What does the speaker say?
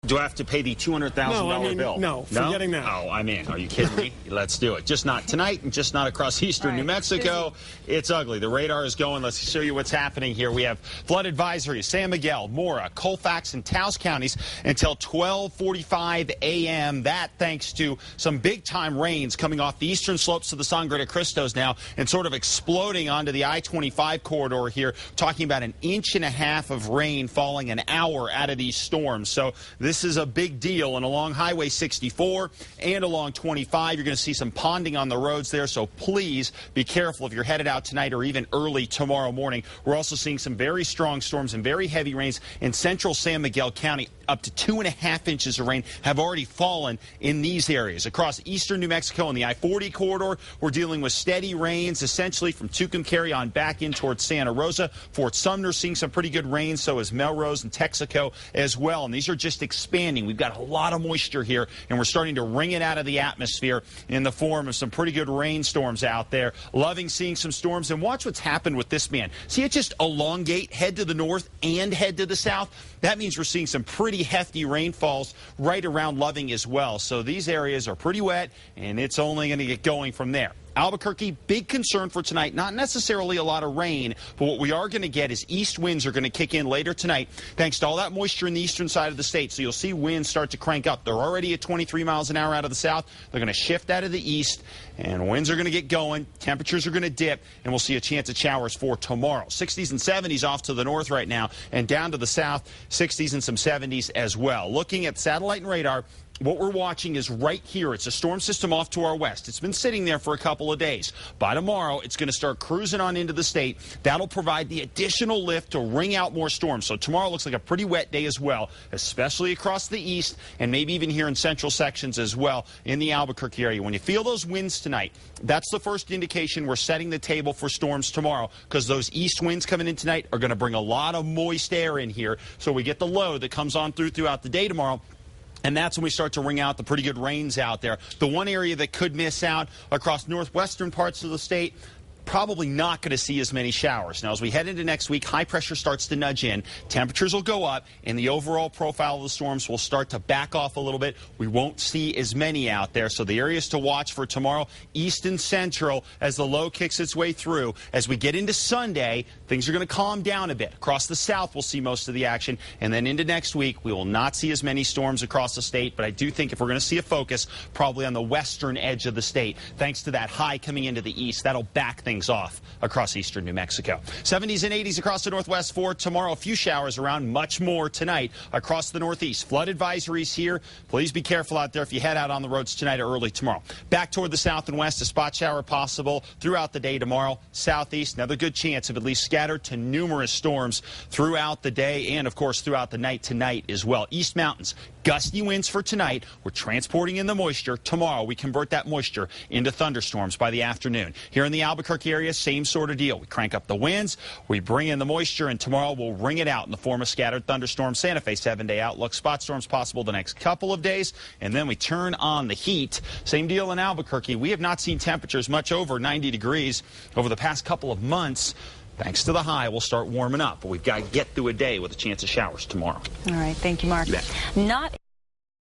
Do I have to pay the $200,000 bill? No, forgetting that. Oh, I'm in. Are you kidding me? Let's do it. Just not tonight and just not across eastern New Mexico. It's ugly. The radar is going. Let's show you what's happening here. We have flood advisories, San Miguel, Mora, Colfax, and Taos counties until 12:45 a.m. That thanks to some big-time rains coming off the eastern slopes of the Sangre de Cristos now and sort of exploding onto the I-25 corridor here, talking about 1.5 inches of rain falling an hour out of these storms. So this is a big deal. And along Highway 64 and along 25, you're going to see some ponding on the roads there. So please be careful if you're headed out tonight or even early tomorrow morning. We're also seeing some very strong storms and very heavy rains in central San Miguel County. Up to 2.5 inches of rain have already fallen in these areas. Across eastern New Mexico and the I-40 corridor, we're dealing with steady rains essentially from Tucumcari on back in towards Santa Rosa. Fort Sumner seeing some pretty good rain, so is Melrose and Texaco as well. And these are just expanding. We've got a lot of moisture here, and we're starting to wring it out of the atmosphere in the form of some pretty good rainstorms out there. Loving seeing some storms. And watch what's happened with this man. See it just elongate, head to the north and head to the south? That means we're seeing some pretty hefty rainfalls right around Loving as well. So these areas are pretty wet, and it's only going to get going from there. Albuquerque, big concern for tonight. Not necessarily a lot of rain, but what we are going to get is east winds are going to kick in later tonight thanks to all that moisture in the eastern side of the state. So you'll see winds start to crank up. They're already at 23 miles an hour out of the south. They're going to shift out of the east, and winds are going to get going. Temperatures are going to dip, and we'll see a chance of showers for tomorrow. 60s and 70s off to the north right now, and down to the south, 60s and some 70s as well. Looking at satellite and radar, what we're watching is right here. It's a storm system off to our west. It's been sitting there for a couple of days. By tomorrow, it's going to start cruising on into the state. That'll provide the additional lift to wring out more storms. So tomorrow looks like a pretty wet day as well, especially across the east and maybe even here in central sections as well in the Albuquerque area. When you feel those winds tonight, that's the first indication we're setting the table for storms tomorrow, because those east winds coming in tonight are going to bring a lot of moist air in here. So we get the low that comes on throughout the day tomorrow. And that's when we start to wring out the pretty good rains out there. The one area that could miss out across northwestern parts of the state, probably not going to see as many showers. Now, as we head into next week, high pressure starts to nudge in. Temperatures will go up, and the overall profile of the storms will start to back off a little bit. We won't see as many out there. So the areas to watch for tomorrow, east and central, as the low kicks its way through. As we get into Sunday, things are going to calm down a bit. Across the south, we'll see most of the action. And then into next week, we will not see as many storms across the state. But I do think if we're going to see a focus, probably on the western edge of the state, thanks to that high coming into the east, that'll back things off across eastern New Mexico. 70s and 80s across the northwest for tomorrow. A few showers around, much more tonight across the northeast. Flood advisories here. Please be careful out there if you head out on the roads tonight or early tomorrow. Back toward the south and west, a spot shower possible throughout the day tomorrow. Southeast, another good chance of at least scattered to numerous storms throughout the day and, of course, throughout the night tonight as well. East Mountains, gusty winds for tonight. We're transporting in the moisture. Tomorrow, we convert that moisture into thunderstorms by the afternoon. Here in the Albuquerque area, same sort of deal. We crank up the winds, we bring in the moisture, and tomorrow we'll wring it out in the form of scattered thunderstorms. Santa Fe 7-day outlook. Spot storms possible the next couple of days, and then we turn on the heat. Same deal in Albuquerque. We have not seen temperatures much over 90 degrees over the past couple of months. Thanks to the high, we'll start warming up, but we've got to get through a day with a chance of showers tomorrow. All right. Thank you, Mark. You bet. Not